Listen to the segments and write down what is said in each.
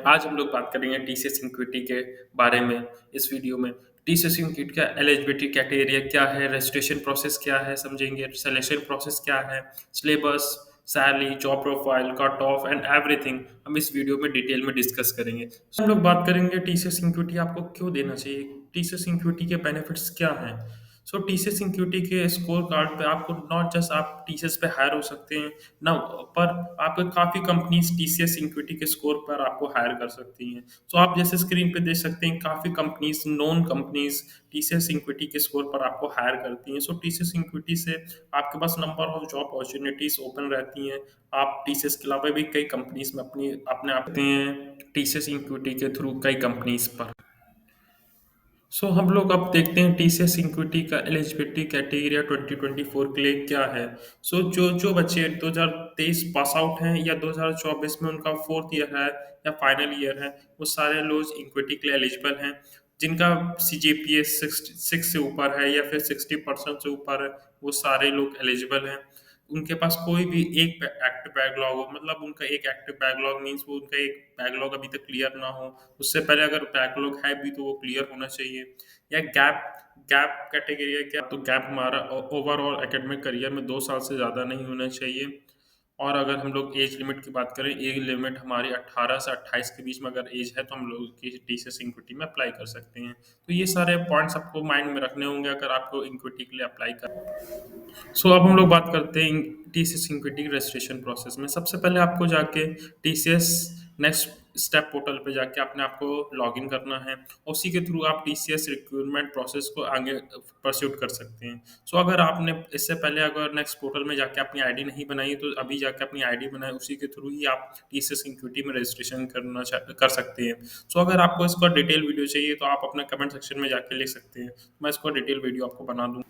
आज हम लोग बात करेंगे टीसीएस इक्विटी के बारे में इस वीडियो में। टीसीएस इक्विटी का एलिजिबिलिटी क्राइटेरिया क्या है, रजिस्ट्रेशन प्रोसेस क्या है समझेंगे, सिलेक्शन प्रोसेस क्या है, syllabus, salary, job profile, cut off and everything हम इस वीडियो में डिटेल में डिस्कस करेंगे। तो हम लोग बात करेंगे टीसीएस इक्विटी आपको क्यों देना चाहिए, टीसीएस इक्विटी के बेनिफिट्स क्या हैं। सो टीसीएस इक्विटी के स्कोर कार्ड पे आपको नॉट जस्ट आप टीसीएस पे हायर हो सकते हैं ना, पर आपको काफ़ी कंपनीज टीसीएस इक्विटी के स्कोर पर आपको हायर कर सकती हैं। सो आप जैसे स्क्रीन पे देख सकते हैं काफ़ी companies, known companies TCS equity के स्कोर पर आपको हायर करती हैं। सो टीसीएस इक्विटी से आपके पास number of job opportunities open रहती हैं। आप टीसीएस के अलावा भी कई कंपनीज में अपने आप हैं टीसीएस इक्विटी के थ्रू कई कंपनीज पर। हम लोग अब देखते हैं टीसीएस इक्विटी का एलिजिबिलिटी क्राइटेरिया 2024 के लिए क्या है। जो जो बच्चे 2023 पास आउट हैं या 2024 में उनका फोर्थ ईयर है या फाइनल ईयर है, वो सारे लोग इक्विटी के लिए एलिजिबल हैं। जिनका सीजीपीए 6 से ऊपर है या फिर 60% से ऊपर है, वो सारे लोग एलिजिबल हैं। उनके पास कोई भी एक एक्टिव बैकलॉग हो, मतलब उनका एक एक्टिव बैकलॉग मीन्स वो उनका एक बैकलॉग अभी तक क्लियर ना हो, उससे पहले अगर बैकलॉग है भी तो वो क्लियर होना चाहिए। या गैप गैप कैटेगरी है क्या, तो गैप हमारा ओवरऑल एकेडमिक करियर में 2 साल से ज़्यादा नहीं होना चाहिए। और अगर हम लोग एज लिमिट की बात करें, एज लिमिट हमारी 18 से 28 के बीच में अगर एज है तो हम लोग की टीसीएस इक्विटी में अप्लाई कर सकते हैं। तो ये सारे पॉइंट्स आपको माइंड में रखने होंगे अगर आपको इक्विटी के लिए अप्लाई कर। अब हम लोग बात करते हैं टीसीएस इक्विटी रजिस्ट्रेशन प्रोसेस में। सबसे पहले आपको जाके टीसीएस नेक्स्ट स्टेप पोर्टल पे जाके अपने आप को लॉगिन करना है, और उसी के थ्रू आप टीसीएस रिक्रूटमेंट प्रोसेस को आगे परस्यूट कर सकते हैं। अगर आपने इससे पहले अगर नेक्स्ट पोर्टल में जाके अपनी आईडी नहीं बनाई तो अभी जाके अपनी आईडी बनाए, उसी के थ्रू ही आप टीसीएस इक्विटी में रजिस्ट्रेशन कर सकते हैं। अगर आपको इसका डिटेल वीडियो चाहिए तो आप अपने कमेंट सेक्शन में जाके लिख सकते हैं, मैं इसको डिटेल वीडियो आपको बना दूँ।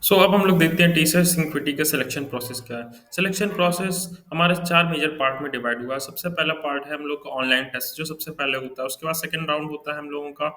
अब हम लोग देखते हैं टीसीएस इक्विटी का सिलेक्शन प्रोसेस क्या है। सिलेक्शन प्रोसेस हमारे 4 मेजर पार्ट में डिवाइड हुआ है। सबसे पहला पार्ट है हम लोग का ऑनलाइन टेस्ट, जो सबसे पहले होता है। उसके बाद सेकंड राउंड होता है हम लोगों का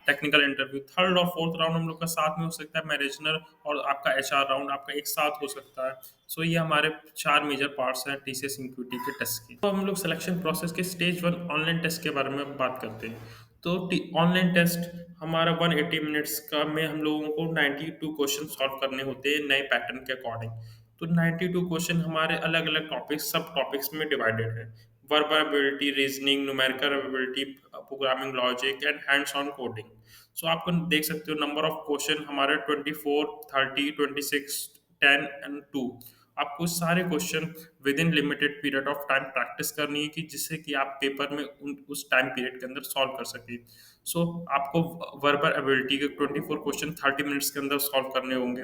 टेक्निकल इंटरव्यू। थर्ड और फोर्थ राउंड हम लोग का साथ में हो सकता है, मैनेजर और आपका एचआर राउंड आपका एक साथ हो सकता है। ये हमारे 4 मेजर पार्ट्स हैं टीसीएस इक्विटी के टेस्ट के। हम लोग सिलेक्शन प्रोसेस के स्टेज 1 ऑनलाइन टेस्ट के बारे में बात करते हैं। तो ऑनलाइन टेस्ट हमारा 180 मिनट्स का में हम लोगों को 92 क्वेश्चन सॉल्व करने होते हैं नए पैटर्न के अकॉर्डिंग। तो 92 क्वेश्चन हमारे अलग अलग टॉपिक्स, सब टॉपिक्स में डिवाइडेड है। Verbal ability, reasoning, numerical ability, programming logic and hands on coding. आप देख सकते हो नंबर ऑफ क्वेश्चन हमारे 24, 30, 26, 10 एंड 2। आपको सारे question with in limited period of time practice करनी है, कि जिससे कि आप पेपर में उस टाइम पीरियड के अंदर सॉल्व कर सकें। आपको वर्बल एबिलिटी के 24 क्वेश्चन 30 मिनट्स के अंदर सॉल्व करने होंगे।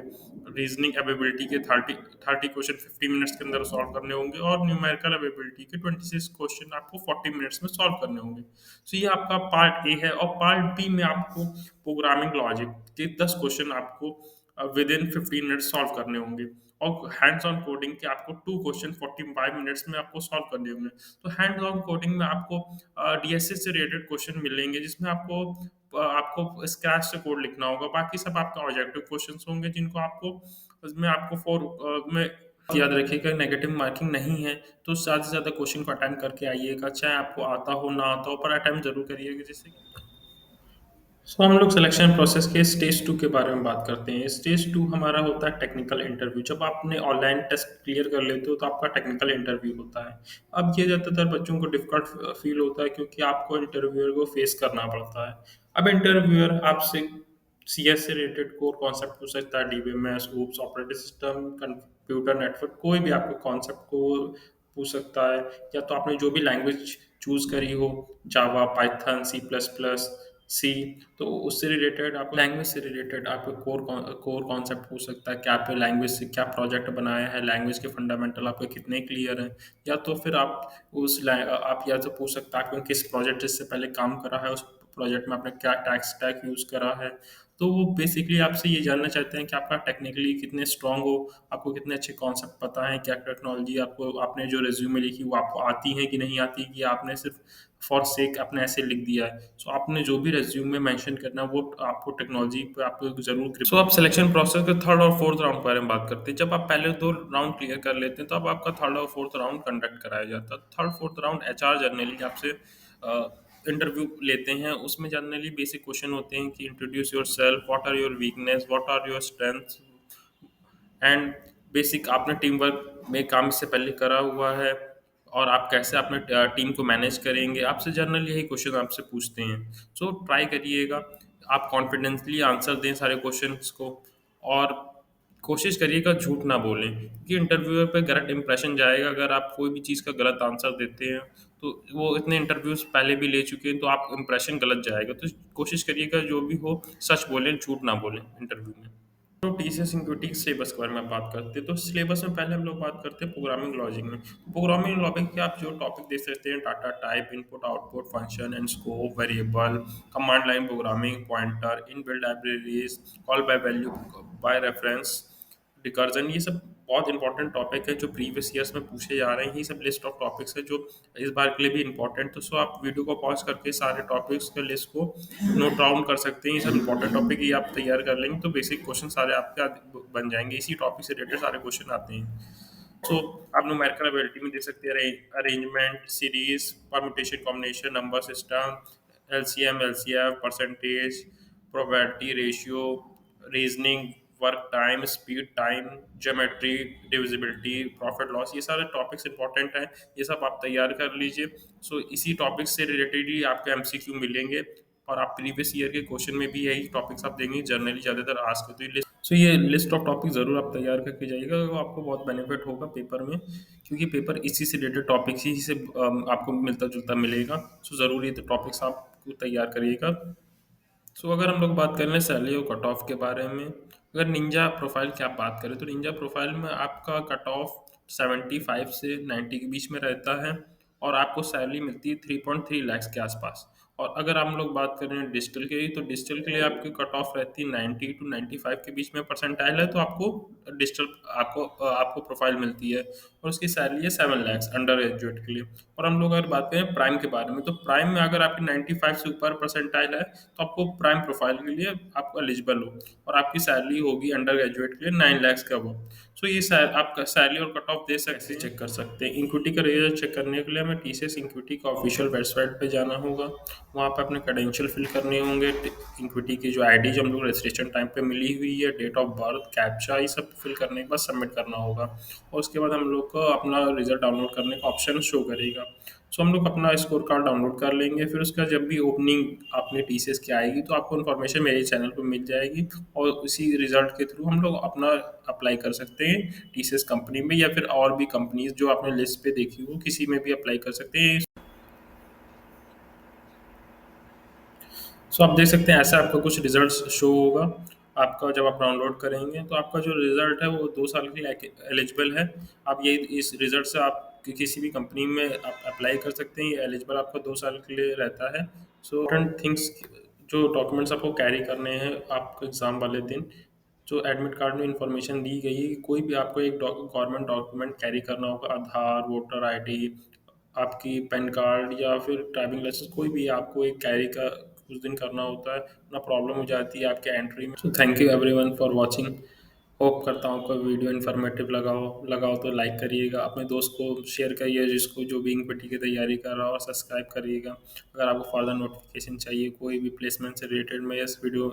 रीजनिंग एबिलिटी के 30 क्वेश्चन 50 मिनट्स के अंदर सॉल्व करने होंगे, और न्यूमेरिकल एबिलिटी के 26 क्वेश्चन आपको 40 मिनट्स में सॉल्व करने होंगे। ये आपका पार्ट ए है। और पार्ट बी में आपको प्रोग्रामिंग लॉजिक के 10 क्वेश्चन आपको विद इन 15 मिनट्स सॉल्व करने होंगे। और हैंड्स ऑन कोडिंग के आपको 2 क्वेश्चन 45 मिनट्स में आपको सॉल्व करने होंगे। तो हैंड्स ऑन कोडिंग में आपको डीएसए से रिलेटेड क्वेश्चन मिलेंगे, जिसमें आपको स्क्रैच से कोड लिखना होगा। बाकी सब आपका ऑब्जेक्टिव क्वेश्चंस होंगे, जिनको आपको उसमें आपको में याद रखिएगा नेगेटिव मार्किंग नहीं है। तो ज़्यादा से ज़्यादा क्वेश्चन को अटेम्प्ट करके आइएगा, चाहे आपको आता हो ना आता हो, पर अटेम्प्ट जरूर करिएगा। जिससे हम लोग सिलेक्शन प्रोसेस के स्टेज 2 के बारे में बात करते हैं। स्टेज 2 हमारा होता है टेक्निकल इंटरव्यू। जब आपने ऑनलाइन टेस्ट क्लियर कर लेते हो तो आपका टेक्निकल इंटरव्यू होता है। अब ये ज़्यादातर बच्चों को डिफिकल्ट फील होता है, क्योंकि आपको इंटरव्यूअर को फेस करना पड़ता है। अब इंटरव्यूअर आपसे सीएस से रिलेटेड कोर कॉन्सेप्ट पूछ सकता है, DBMS, oops, operating system, computer network, कोई भी आपको कॉन्सेप्ट को पूछ सकता है। या तो आपने जो भी लैंग्वेज चूज करी हो, जावा, पाइथन, सी प्लस प्लस, सी, तो उससे रिलेटेड आप लैंग्वेज से रिलेटेड आपको कोर कॉन्सेप्ट पूछ सकता है कि आपने लैंग्वेज से क्या प्रोजेक्ट बनाया है, लैंग्वेज के फंडामेंटल आपके कितने क्लियर हैं। या तो फिर आप या तो पूछ सकता है आपने किस प्रोजेक्ट से पहले काम करा है, उस प्रोजेक्ट में आपने क्या टैक स्टैक यूज़ करा है। तो वो बेसिकली आपसे ये जानना चाहते हैं कि आपका टेक्निकली कितने स्ट्रांग हो, आपको कितने अच्छे कॉन्सेप्ट पता है, क्या टेक्नोलॉजी आपको आपने जो रिज्यूमे लिखी वो आपको आती है कि नहीं आती, कि आपने सिर्फ फॉर सेक आपने ऐसे लिख दिया है। आपने जो भी रिज्यूमे मेंशन करना है वो आपको टेक्नोलॉजी पे आपको जरूर। आप सिलेक्शन प्रोसेस के थर्ड और फोर्थ राउंड के बारे में बात करते हैं। जब आप पहले 2 राउंड क्लियर कर लेते हैं तो अब आपका थर्ड और फोर्थ राउंड कंडक्ट कराया जाता है। Third fourth round HR generally आपसे इंटरव्यू लेते हैं, उसमें जनरली बेसिक क्वेश्चन होते हैं कि introduce yourself, what are your weakness, what are your strengths, and basic आपने टीम वर्क में काम इससे पहले करा हुआ है और आप कैसे अपने टीम को मैनेज करेंगे, आपसे जनरली यही क्वेश्चन आपसे पूछते हैं। सो ट्राई करिएगा, आप कॉन्फिडेंटली आंसर दें सारे क्वेश्चंस को, और कोशिश करिएगा झूठ ना बोलें, क्योंकि इंटरव्यूअर पे गलत इंप्रेशन जाएगा अगर आप कोई भी चीज़ का गलत आंसर देते हैं। तो वो इतने इंटरव्यूज पहले भी ले चुके हैं, तो आप इंप्रेशन गलत जाएगा। तो कोशिश करिएगा जो भी हो सच बोलें, झूठ ना बोलें इंटरव्यू में। तो टीसीएस सिक्योरिटी सिलेबस के बारे में बात करते हैं, तो सिलेबस में पहले हम लोग बात करते हैं प्रोग्रामिंग लॉजिक में। प्रोग्रामिंग लॉजिक के आप जो टॉपिक देख सकते हैं, data type, input output function and scope, variable, command line programming, pointer, inbuilt libraries, call by value, by reference, recursion, ये सब बहुत इंपॉर्टेंट टॉपिक है जो प्रीवियस ईयर्स में पूछे जा रहे हैं। ये सब लिस्ट ऑफ टॉपिक्स है जो इस बार के लिए भी इंपॉर्टेंट। तो सो आप वीडियो को पॉज करके सारे टॉपिक्स के लिस्ट को नोट डाउन कर सकते हैं। ये सब इंपॉर्टेंट टॉपिक ये आप तैयार कर लेंगे तो बेसिक क्वेश्चन सारे आपके बन जाएंगे, इसी टॉपिक से रिलेटेड सारे क्वेश्चन आते हैं। सो आप न्यूमेरिकल एबिलिटी में देख सकते हैं arrangement, series, permutation, combination, number system, LCM, LCF, percentage, probability ratio, reasoning, work time, speed time, geometry, divisibility, profit loss, ये सारे टॉपिक्स इंपॉर्टेंट हैं। ये सब आप तैयार कर लीजिए। सो इसी टॉपिक से रिलेटेड ही आपके एमसीक्यू मिलेंगे, और आप प्रीवियस ईयर के क्वेश्चन में भी यही टॉपिक्स आप देंगे जनरली ज़्यादातर आज के। तो ये लिस्ट ऑफ टॉपिक ज़रूर आप तैयार करके जाइएगा, वो आपको बहुत बेनिफिट होगा पेपर में, क्योंकि पेपर इसी से रिलेटेड टॉपिक्स ही से आपको मिलता जुलता मिलेगा। सो ज़रूर ये तो टॉपिक्स आपको तैयार करिएगा। सो अगर हम लोग बात कर रहे हैं सैलरी और कट ऑफ के बारे में, अगर निंजा प्रोफाइल की आप बात करें तो निंजा प्रोफाइल में आपका कट ऑफ 75 से 90 के बीच में रहता है, और आपको सैलरी मिलती है 3.3 लैक्स के आसपास। और अगर हम लोग बात कर रहे हैं डिजिटल के लिए, तो डिजिटल के लिए आपकी कट ऑफ रहती है 90 टू 95 के बीच में परसेंटाइल है, तो आपको डिजिटल आपको प्रोफाइल मिलती है, और उसकी सैलरी है 7 लैक्स अंडर ग्रेजुएट के लिए। और हम लोग अगर बात करें प्राइम के बारे में, तो प्राइम में अगर आपकी 95 से ऊपर परसेंटाइल है तो आपको प्राइम प्रोफाइल के लिए आपको एलिजिबल हो, और आपकी सैलरी होगी अंडर ग्रेजुएट के लिए 9 लैक्स का वो। सो ये आपका सैलरी और कट ऑफ दे सकते हैं, चेक कर सकते हैं। इक्विटी का रिजल्ट चेक करने के लिए हमें टीसीएस इक्विटी का ऑफिशियल वेबसाइट पे जाना होगा, वहाँ पे अपने क्रेडेंशियल फिल करने होंगे, इक्विटी की जो आईडी जो हम लोग रजिस्ट्रेशन टाइम पे मिली हुई है, डेट ऑफ बर्थ, कैप्चा, ये सब फिल करने के बाद सबमिट करना होगा, और उसके बाद हम लोग को अपना रिजल्ट डाउनलोड करने का ऑप्शन शो करेगा। सो हम लोग अपना स्कोर कार्ड डाउनलोड कर लेंगे, फिर उसका जब भी ओपनिंग अपने टीसीएस की आएगी तो आपको इन्फॉर्मेशन मेरे चैनल पे मिल जाएगी, और उसी रिजल्ट के थ्रू हम लोग अपना अप्लाई कर सकते हैं टीसीएस कंपनी में, या फिर और भी कंपनीज जो आपने लिस्ट पे देखी हो किसी में भी अप्लाई कर सकते हैं। सो आप देख सकते हैं ऐसा आपका कुछ रिजल्ट्स शो होगा आपका जब आप डाउनलोड करेंगे, तो आपका जो रिजल्ट है वो 2 साल के लिए एलिजिबल है। आप ये इस रिजल्ट से आप किसी भी कंपनी में आप अप्लाई कर सकते हैं, ये एलिजिबल आपका 2 साल के लिए रहता है। सो इम्पोर्टेंट थिंग्स जो डॉक्यूमेंट्स आपको कैरी करने हैं आपको एग्ज़ाम वाले दिन, जो एडमिट कार्ड में इंफॉर्मेशन दी गई है कि कोई भी आपको एक गवर्नमेंट डॉक्यूमेंट कैरी करना होगा, आधार, वोटर आईडी, आपकी पैन कार्ड, या फिर ड्राइविंग लाइसेंस, कोई भी आपको एक कैरी का उस दिन करना होता है, ना प्रॉब्लम हो जाती है आपके एंट्री में। So thank you everyone for watching. Hope करता हूँ आपको वीडियो इन्फॉर्मेटिव लगाओ तो लाइक करिएगा, अपने दोस्त को शेयर करिए जिसको जो भी इंक्विटी की तैयारी कर रहा हो, और सब्सक्राइब करिएगा। अगर आपको फर्दर नोटिफिकेशन चाहिए कोई भी प्लेसमेंट से रिलेटेड, मैं इस वीडियो